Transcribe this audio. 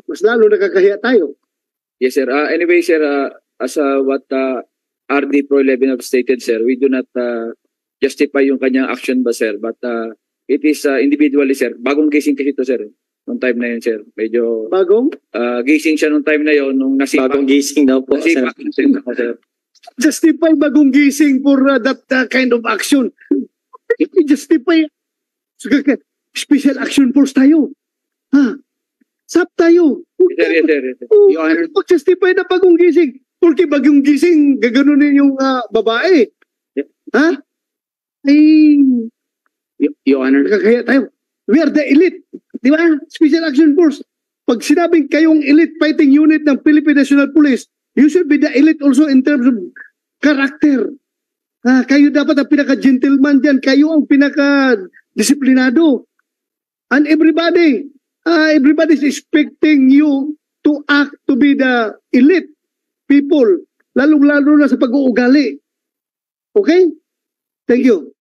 mas lalo nakakahiya tayo. Yes, sir. Anyway, sir, as what RD Pro 11 have stated, sir, we do not justify yung kanyang action ba, sir? But it is individually, sir. Bagong gising kasi ito, sir. Nung time na yun, sir. Medyo Bagong? gising siya nung time na yun. Nung nasipa. Bagong gising daw po. Nasipa, sir. Justify bagong gising for that kind of action. Justify. Special action force tayo. Ha? Sap tayo. Yes, sir. Your Honor. Justify na bagong gising. Porque bagong gising, gaganunin yung babae. Ha? Ay, Your Honor. nakakaya tayo. We are the elite. Di ba? Special Action Force. Pag sinabing kayong elite fighting unit ng Philippine National Police, you should be the elite also in terms of character. Kayo dapat ang pinaka-gentleman dyan. Kayo ang pinaka-disiplinado. And everybody is expecting you to act to be the elite people. Lalong-lalo na sa pag-uugali. Okay? Thank you.